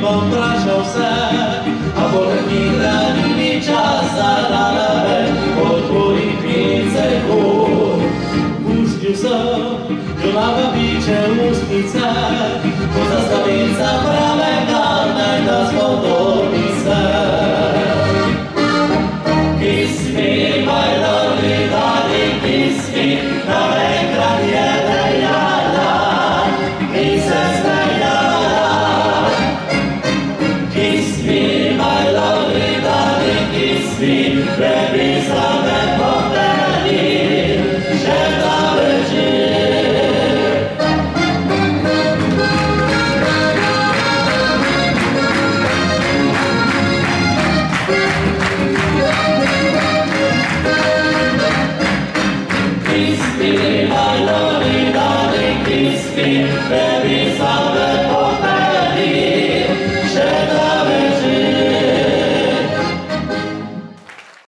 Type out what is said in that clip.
vam prašao se, a volek nikda ni časa da nebe otvori pince kur. Pustio sam, junava biće ustice, ko zastavica prave dane da spodobni se. Kiss me, my lovely darling, kiss me, na ekran jede jada, mi se smejala. Kiss me, my lovely darling, kiss me, prebisa me po meni, že da leži. Kiss me,